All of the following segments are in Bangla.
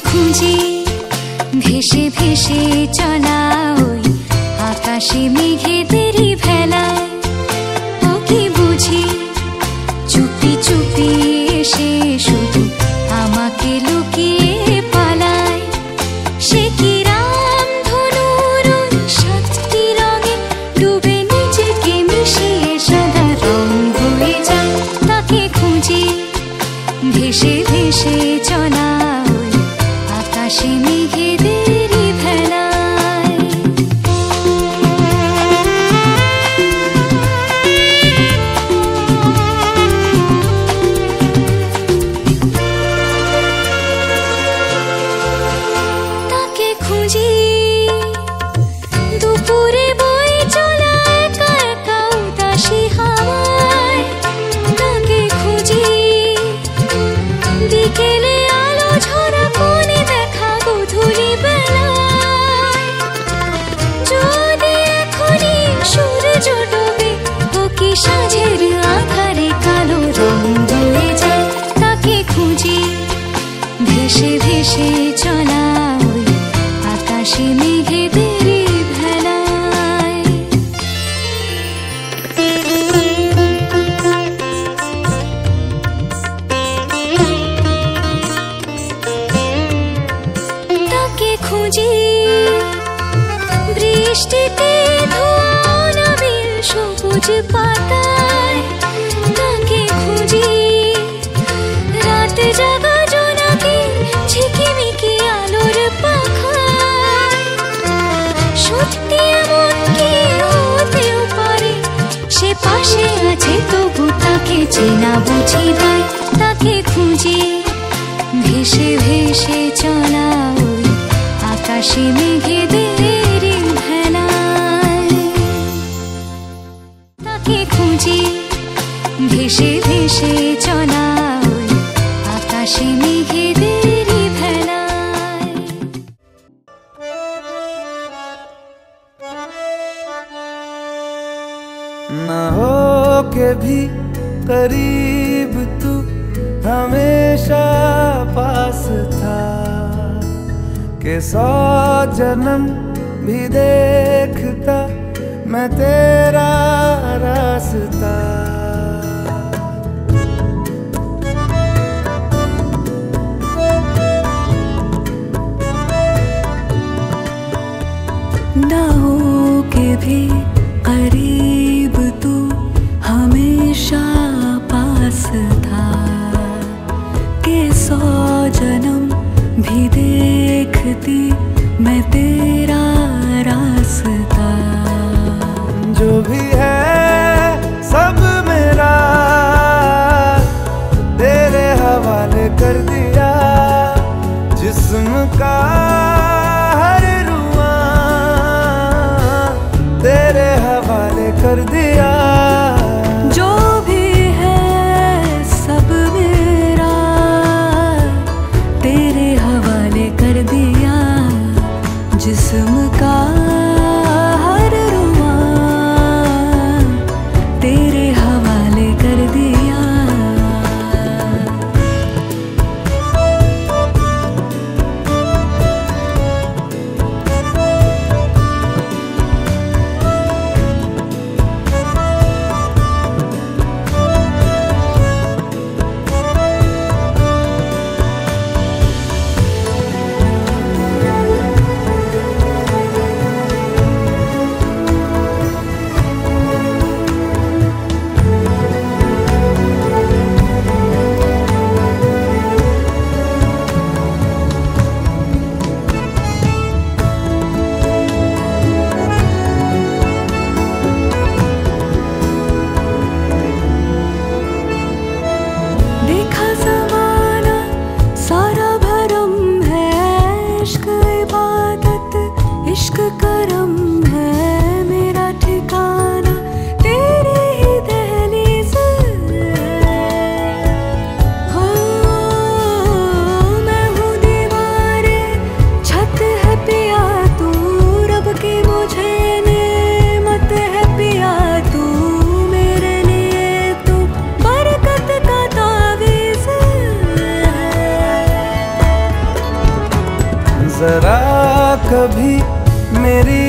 খুঁজি ভেসে ভেসে চলা ওই আকাশে মেঘেদেরই ভেলায়। ও কি বুঝি চুপি চুপি এসে শুধু আমাকে লুকিয়ে পালায়। সে কি রামধনুর ওই সাতটি রঙে ডুবে নিজেকে মিশিয়ে সাদা রং হয়ে যায়। তাকে খুঁজি ভেসে ভেসে চলা ওই আকাশে মেঘেদেরই ভেলায়। তাকে খুঁজি দুপুরে বয়ে চলা একা একা উদাসী হাওয়ায়। তাকে খুঁজি বিকেলে আলো ঝরা কোণে দেখা গোধূলি বেলায়। যদি এখনই সূর্য ডোবে ও কি সাঁঝের আঁধারে কালো রং বয়ে যায়। তাকে খুঁজি ভেসে ভেসে চলা ওই আকাশে মেঘেদেরই ভেলায়। তাকে খুঁজি বৃষ্টিতে ধোয়া অনাবিল সবুজ পাতায়। তাকে খুঁজি রাত জাগা জোনাকির ঝিকিমিকি আলোর পাখায়। সত্যি এমন কি হতেও পারে সে পাশে আছে তবু তাকে চেনা বুঝি দায়। তাকে খুঁজি ভেসে ভেসে চলা ওই আকাশে মেঘেদেরই ভেলায়। তাকে খুঁজি ভেসে ভেসে চলা ওই আকাশে মেঘেদেরই ভেলায়। ना हो के भी करीब तू हमेशा पास था कि 100 जन्म भी देखता मैं तेरा रास्ता। ना हो के भी करीब तू हमेशा पास था कि 100 जन्म भी देखती मैं तेरा रास्ता। जो भी है सब मेरा तेरे हवाले कर दिया। जिस्म का हर रुआ तेरे हवाले कर दिया। जो भी है सब मेरा तेरे हवाले कर दिया। जिस्म का हर रुआ तेरे हवाले कर दिया। जरा कभी मेरी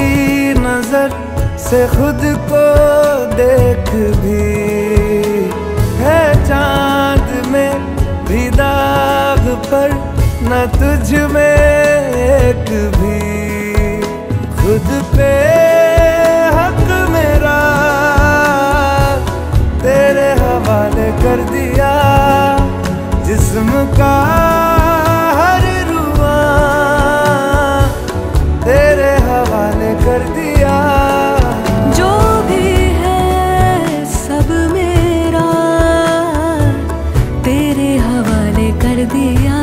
नजर से खुद को देख भी, है चांद में भी दाग पर न तुझ में एक भी। खुद पे हक मेरा तेरे हवाले कर दिया, जिस्म का हर रुआ तेरे हवाले कर दिया। जो भी है सब मेरा तेरे हवाले कर दिया,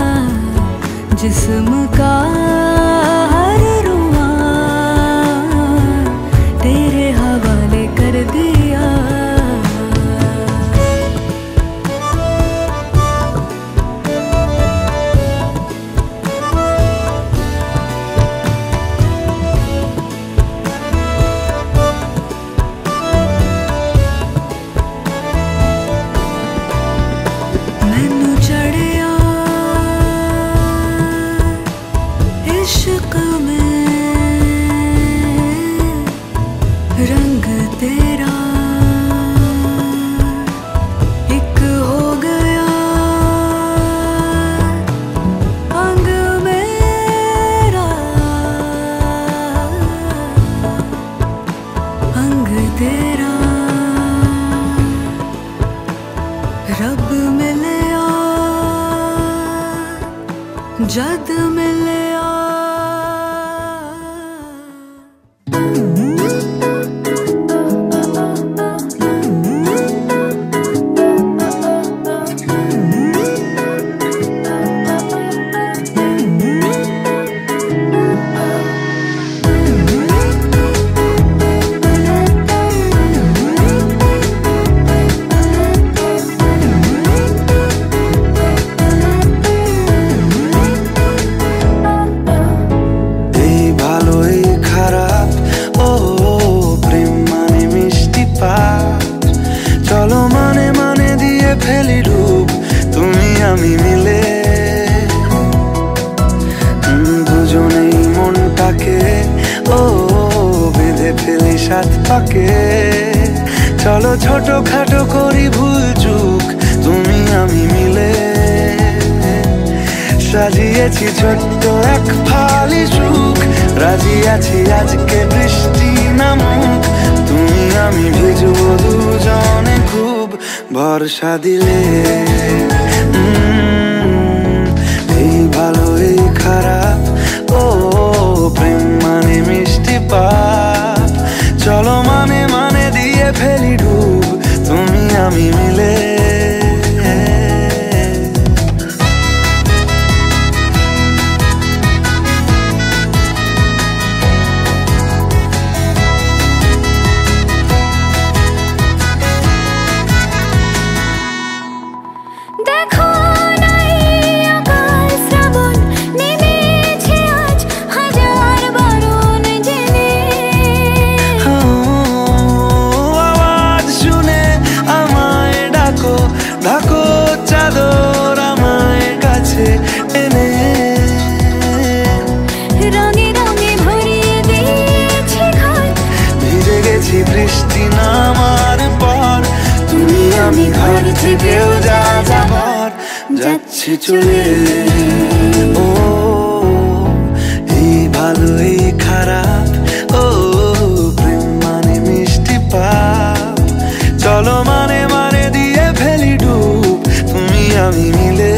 जिस्म का हर रुआ तेरे हवाले कर दिया। इश्क में रंग तेरा एक हो गया, अंग मेरा अंग तेरा। रब मिलया जद मिलया। আমি মিলে দুজনেই মনটাকে ও বেঁধে ফেলি সাত পাকে। চলো ছোট খাটো করি ভুল চুক তুমি আমি মিলে, সাজিয়েছি ছোট্ট এক ফালি সুখ। রাজি আছি আজকে বৃষ্টি নামুক, তুমি আমি ভিজবো দুজনে খুব ভরসা দিলে। এই ভালো এই খারাপ ও প্রেম মানে মিষ্টি পাপ। চলো মানে মানে দিয়ে ফেলি ডুব তুমি আমি মিলে। ঢাকো চাদর আমায় কাছে এনে, রঙে রঙে ভরিয়ে দিয়েছি ঘর। ভিজে গেছি বৃষ্টি নামার পর, তুমি আমি ঘর থেকেও যা যাবার যাচ্ছে চলে। ও এই ভালো এই খারাপ ও প্রেম মানে মিষ্টি পাপ। চলো মানে মানে দিয়ে ফেলি ডুব তুমি আমি মিলে।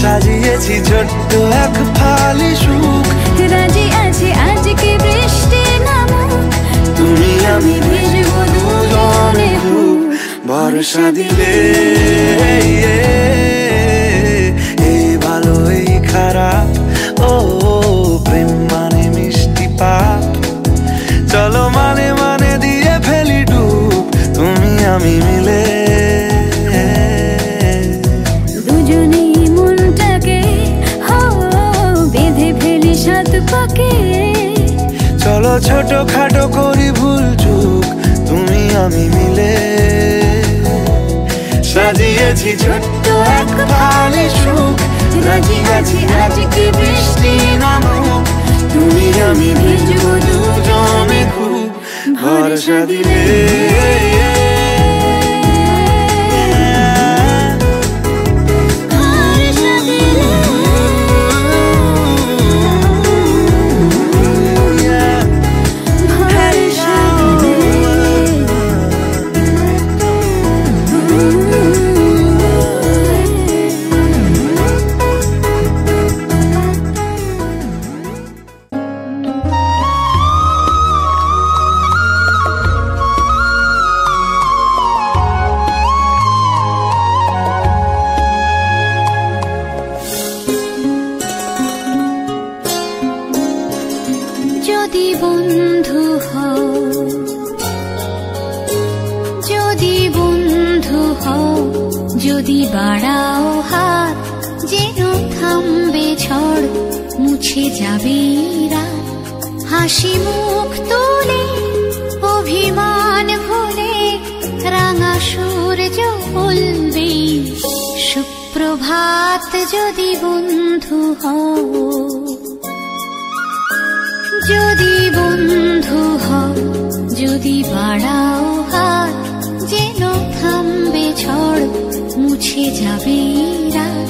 সাজিয়েছি ছোট্ট এক ফালি সুখ, রাজি আছি আজকে বৃষ্টি নামুক, তুমি আমি ভিজবো দুজনে খুব ভরসা দিলে এই ভালো এই খারাপ ও প্রেম মানে মিষ্টি পাপ চলো মানে মানে দিয়ে ফেলি ডুব তুমি আমি মিলে দুজনেই মনটাকে বেঁধে ফেলি সাত পাকে চলো ছোট খাটো করি ভুল চুক তুমি আমি মিলে সাজিয়েছি ছোট্ট এক ভালে সুখ রাজি আছি আজকে বৃষ্টি নামুক তুমি আমি ভিজবো দুজনে খুব ভরসা দিলে যদি বন্ধু হও যদি বন্ধু হও যদি বাড়াও হাত যেন থামবে ঝড় মুছে যাবে রাত হাসি মুখ তুলে অভিমান ভুলে রাঙা সূর্য বলবে সুপ্রভাত যদি বন্ধু হও যদি বন্ধু হও যদি বাড়াও হাত যেন থামবে ঝড় মুছে যাবে রাত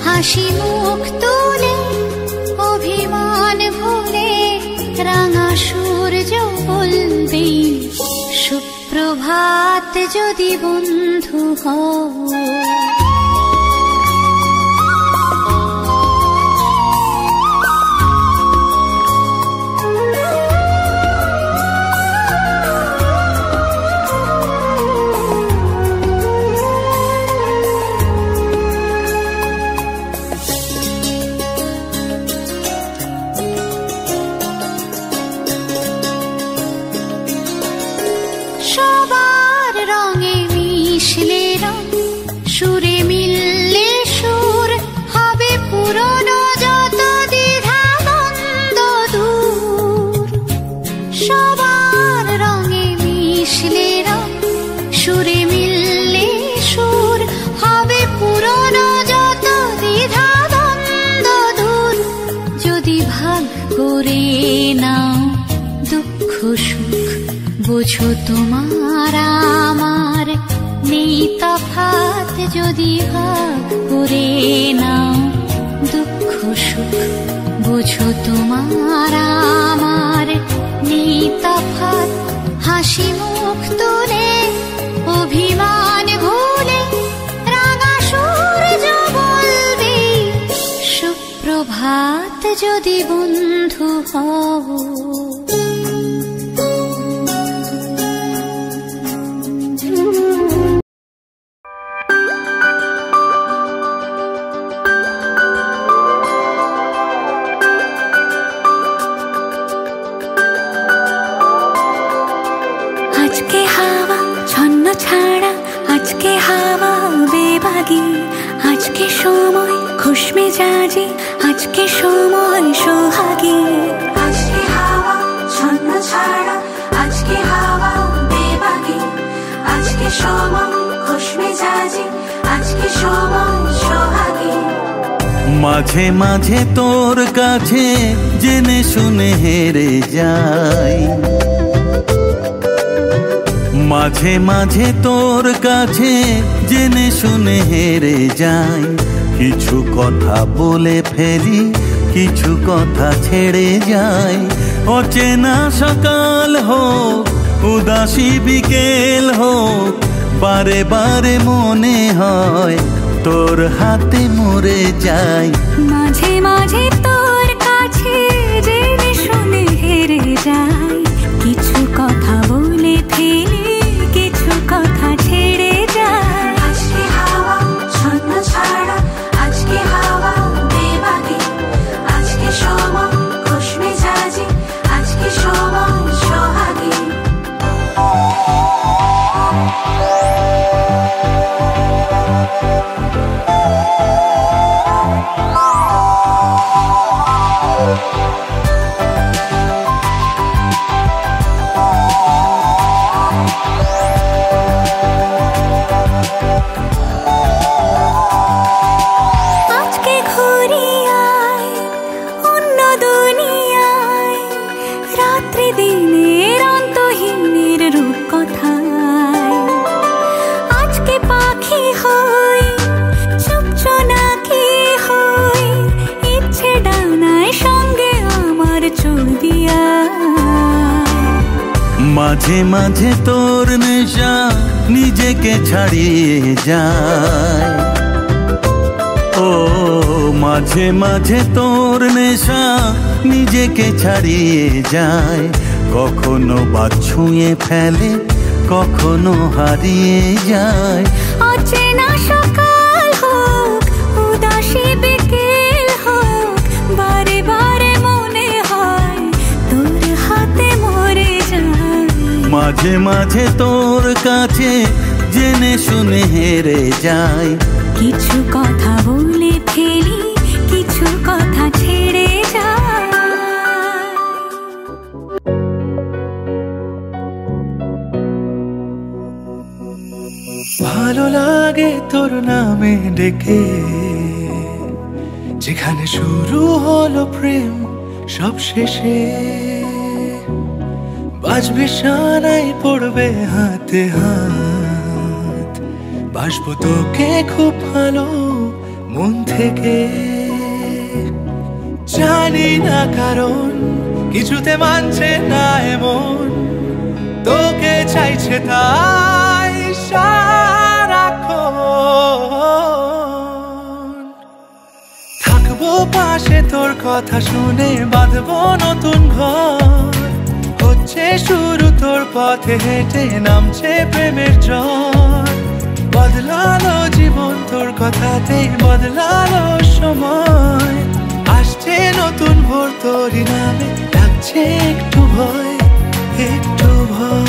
হাসি মুখ তুলে অভিমান ভুলে রাঙা সূর্য বলবে সুপ্রভাত যদি বন্ধু হও সবার রঙে মিশলে রং সুরে মিললে সুর হবে পুরনো যত দ্বিধা দ্বন্দ্ব দূর সবার রঙে মিশলে রং সুরে মিললে সুর হবে পুরনো যত দ্বিধা দ্বন্দ্ব দূর যদি ভাগ করে নাও দুঃখ সুখ বোঝো তোমার আমার নেই তফাৎ যদি ভাগ করে নাও দুঃখ সুখ বোঝো তোমার আমার নেই তফাৎ হাসি মুখ তুলে অভিমান ভুলে রাঙা সূর্য বলবে সুপ্রভাত যদি বন্ধু হও আজকে হাওয়া ছন্ন ছাড়া আজকে হাওয়া বেবাগি আজকে সময় খুশ মেজাজি আজকে সময় সোহাগী আজকে হাওয়া ছন্ন ছাড়া আজকে হাওয়া বেবাগি আজকে সময় খুশ মেজাজি আজকে সময় সোহাগী মাঝে মাঝে তোর কাছে জেনে শুনে হেরে যাই মাঝে মাঝে তোর কাছে জেনে শুনে হেরে যাই কিছু কথা বলে ফেলি কিছু কথা ছেড়ে যাই অচেনা সকাল হোক উদাসী বিকেল হোক বারে বারে মনে হয় তোর হাতে মরে যাই মাঝে মাঝে তোর কাছে জেনে শুনে হেরে যাই কিছু কথা বলে ফেলি কিছু কথা ছেড়ে যাই মাঝে মাঝে তোর নেশা নিজেকে ছাড়িয়ে যায়, ও মাঝে মাঝে তোর নেশা নিজেকে ছাড়িয়ে যায়। কখনো বা ছুঁয়ে ফেলে, কখনো হারিয়ে যায়। অচেনা সকাল হোক, উদাসী বিকেল হোক, বারে বারে মনে হয় তোর হাতে মরে যায়। মাঝে মাঝে তোর কাছে জেনে শুনে হেরে যায়। কিছু কথা বলে ফেলি, কিছু কথা ছেড়ে যায়। ভালো লাগে তোর নামে ডেকে, যেখানে শুরু হলো প্রেম সব শেষে বাজবে সানাই পড়বে হাতে হাত। বাসবো তোকে খুব ভালো মন থেকে, জানি না কারণ কিছুতে মানছে না এমন, তোকে চাইছে তাই সারাক্ষণ। থাকবো পাশে তোর কথা শুনে, বাঁধবো নতুন ঘর। হচ্ছে শুরু তোর পথে হেঁটে, নামছে প্রেমের ঝড়। বদলালো জীবন তোর কথাতেই, বদলালো সময়। আসছে নতুন ভোর তোরই নামে, ডাকছে একটু ভয়, একটু ভয়।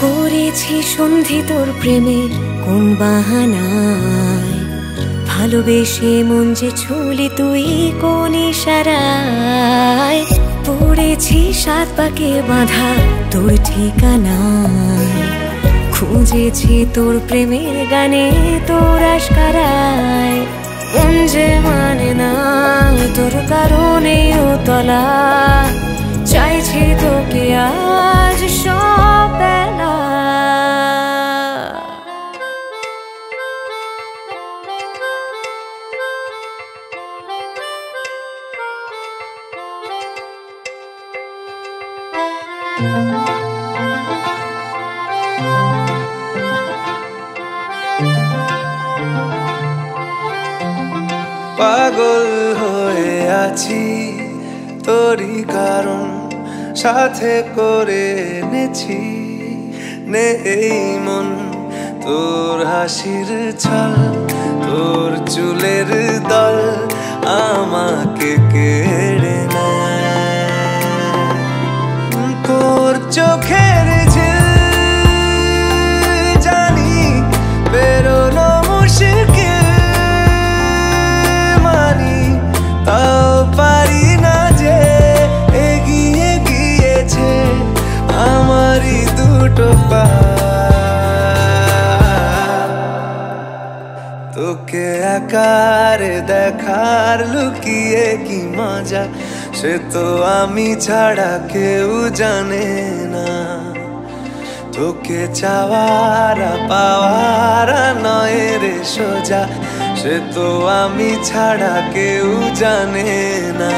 করেছি সন্ধি তোর প্রেমের কোন বাহানায়, ভালোবেসে মন যে ছুলি তুই কোন ইশারায়। পড়েছি সাত পাকে বাঁধা তোর ঠিকানায়, খুঁজেছি তোর প্রেমের গানে তোর আশকারায়। মন যে মানে না তোর কারণে ও তলা, চাইছি তোকে আজ সবেলা। পাগল হয়ে আছি তোরই কারণ, সাথে করে এনেছি নেই মন। তোর হাসির ছল, তোর চুলের দল আমাকে কেড়ে নেয়। তোর চোখের ঝিল জানি বেরোনো মুশকিল, মানি তাও পারি না যে এগিয়ে গিয়েছে আমারই দুটো পা। তোকে আকার দেখার লুকিয়ে কি মজা, সে তো আমি ছাড়া কেউ জানে না। তোকে চাওয়ার পাওয়ার নয় রে সোজা, সে তো আমি ছাড়া কেউ জানে না।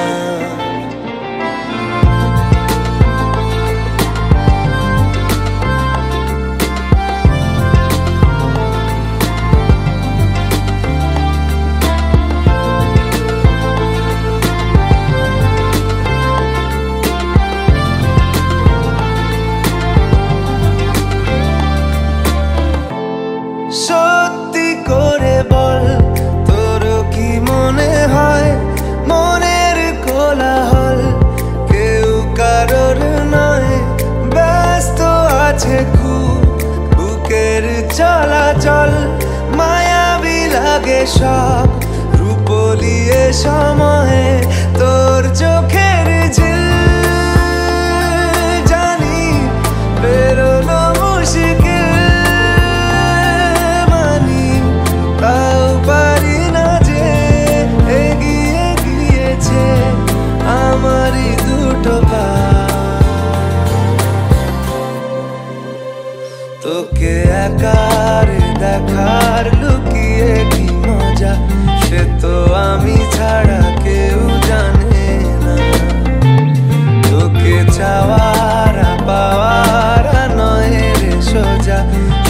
সত্যি করে বল, তোর কি মনে হয় মনের কোলাহল কেউ কারোর নয়, ব্যস্ত আছে খুব বুকের চলাচল। মায়াবী লাগে সব রূপলিয়ে সময়ে তোর চোখের ঝিল, জানি বেরোনো মুশকিল, মানি তাও পারি না যে তোকে একারে দেখার লুকিয়ে কি মজা, সে তো আমি ছাড়া কেউ জানে না। তোকে চাওয়ারা পাওয়ারা নয় রে সোজা,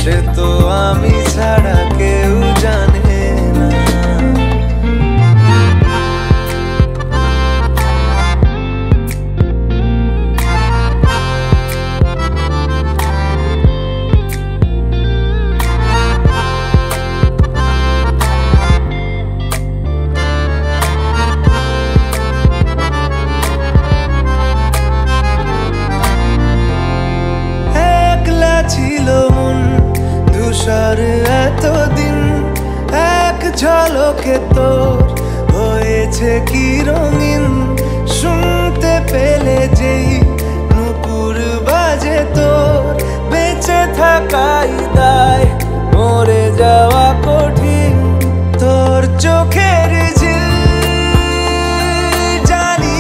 সে তো আমি ছাড়া কেউ জানে না। ছিল মন ধূসর এতদিন, এক ঝলকে তোর হয়েছে কি রঙিন। শুনতে পেলে যেই নুপুর বাজে তোর, বেঁচে থাকাই দায় মরে যাওয়া কঠিন। তোর চোখের ঝিল জানি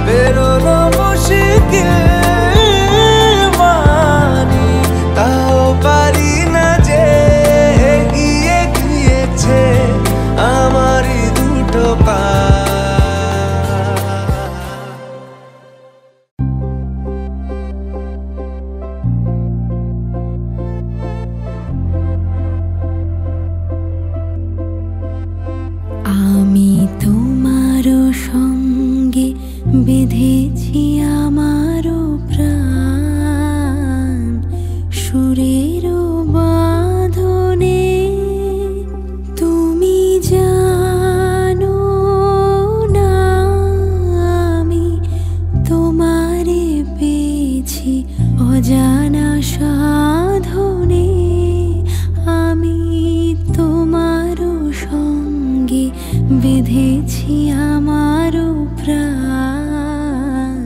বেরোনো মুশকিল, তাও পারি না যে এগিয়ে গিয়েছে আমারই দুটো পা। আমি তোমারও সঙ্গে বেঁধেছি আমারও প্রাণ, সুরের বাঁধনে। তুমি জানো না আমি তোমারে পেয়েছি অজানা সাধনে। আমি তোমারও সঙ্গে বেঁধেছি আমারও প্রাণ,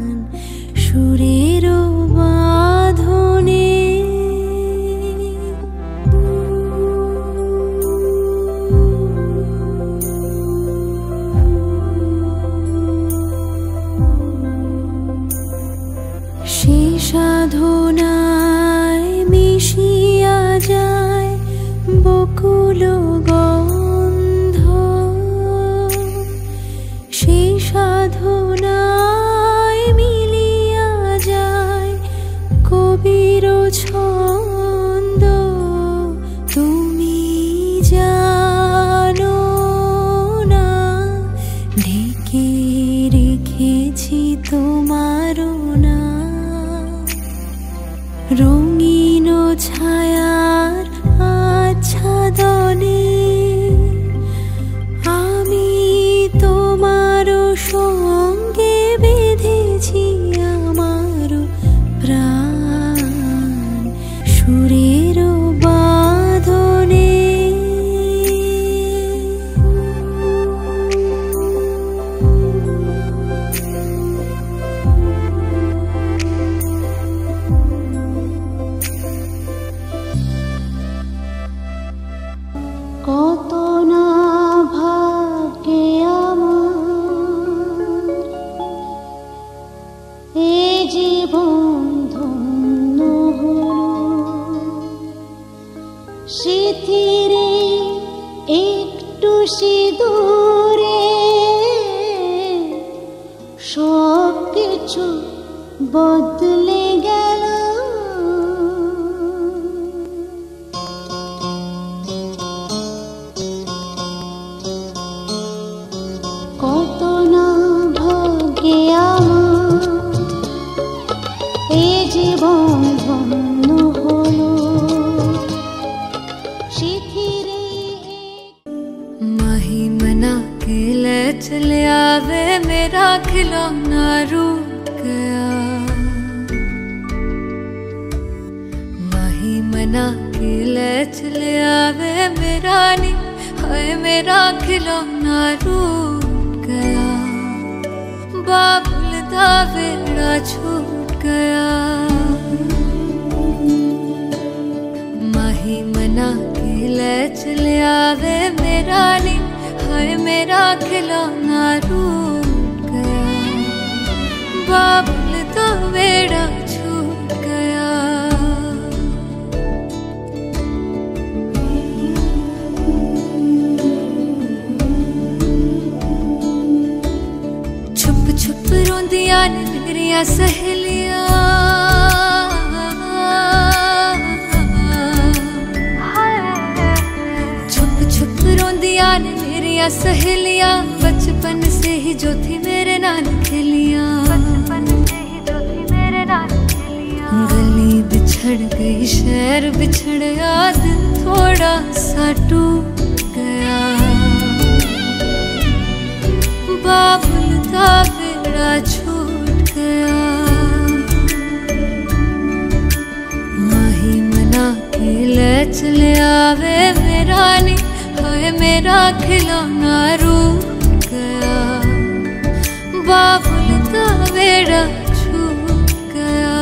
সুরের বাঁধনে। সে সাধনায় মিশিয়া যায় বকুল গন্ধ, সে সাধনায় মিলিয়া যায় কবির ছন্দ। তুমি জানো না ঢেকে রেখেছি তোমারও না, রঙিন ছায়ার আচ্ছাদনে। আমি তোমারও সঙ্গে বেঁধেছি আমারও প্রাণ, সুরের বাঁধনে। কত না ভাগ্যে আমার এ জীবন ধন্য হলো, স্মৃতির একটু সিঁদুরে সব কিছু বদলে গেল। কত না ভাগ্যে আমার এ জীবন ধন্য হলো, সিথিরে महिमना के ले चले आवे मेरा खिलौना रूठ गया। महिमना के ले चले आवे मेरा नी, हाय मेरा खिलौना रूठ गया। बाबुल दा वेड़ा छूट गया। महिमना के ले चले आवे मेरा नी, हाय मेरा खिलौना रूठ गया। बाबुल दा वेड़ा छूट गया। रोंदियां ने मेरिया सहेलियां, छुप छुप रोंदियां ने मेरिया सहेलियां, बचपन से ही जो थी मेरे नाल खेलियां, गली बिछड़ गई शहर बिछड़ गया, दिल थोड़ा सा टूट गया, बाबुल का बेड़ा छूट गया, माही मना के ले चले आवे मेरा नी, हाय मेरा खिलौना रूठ गया, बाबुल का बेड़ा छूट गया।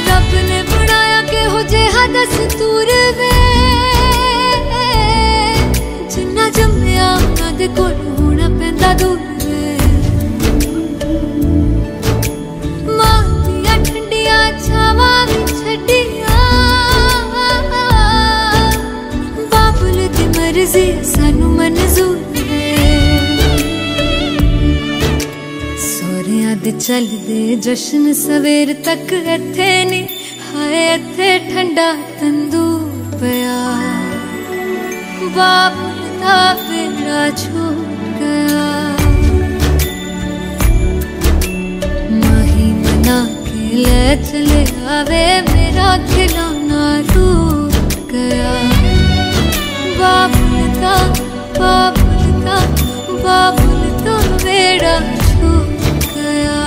रब ने बनाया के हो जे दस्तूर वे, जिन्ना जम्मिया उन्हां दे कोल होना पैंदा दूर वे, मां दियां ठंडियां छावां भी छड्डियां, बाबुल दी मर्जी सानू मंजूर वे, सोहरियां दे चलदे जश्न सवेर तक इत्थे नी, हाय इत्थे ठंडा तंदूर पिया, बाबुल दा बेड़ा छूट गया, माही मना के ले चले आवे मेरा खिलौना रूठ गया, बाबुल दा बेड़ा छूट गया।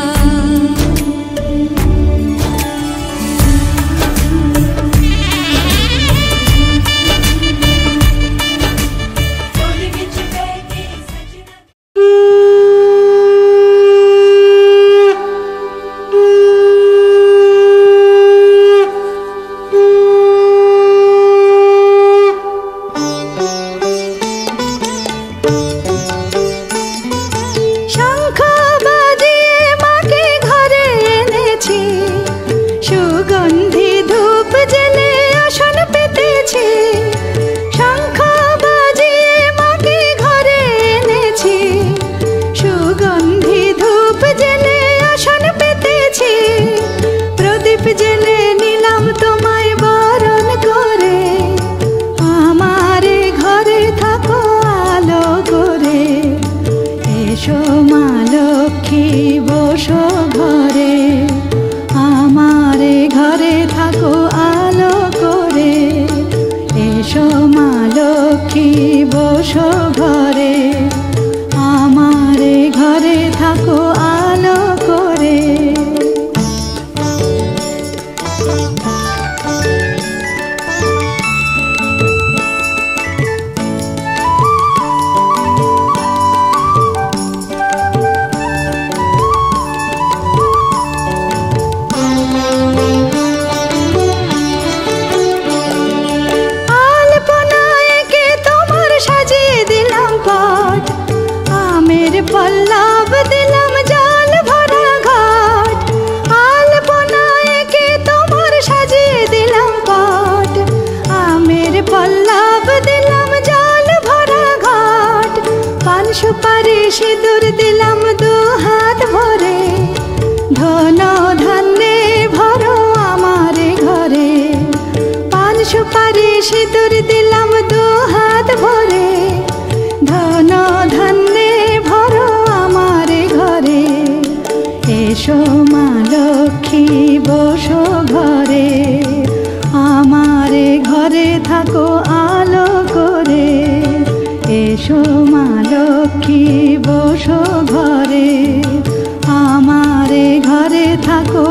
সিঁদুর দিলাম দু হাত ভরে, ধন ধান্যে ভরো আমারে ঘরে, পান সুপারি সিঁদুর দিলাম দু হাত ভরে, ধন ধান্যে ভরো আমারে ঘরে, এসো মা লক্ষ্মী বসো ঘরে, আমারে ঘরে থাকো আলো করে, এসো মা লক্ষ্মী বসো ঘরে, আমারে ঘরে থাকো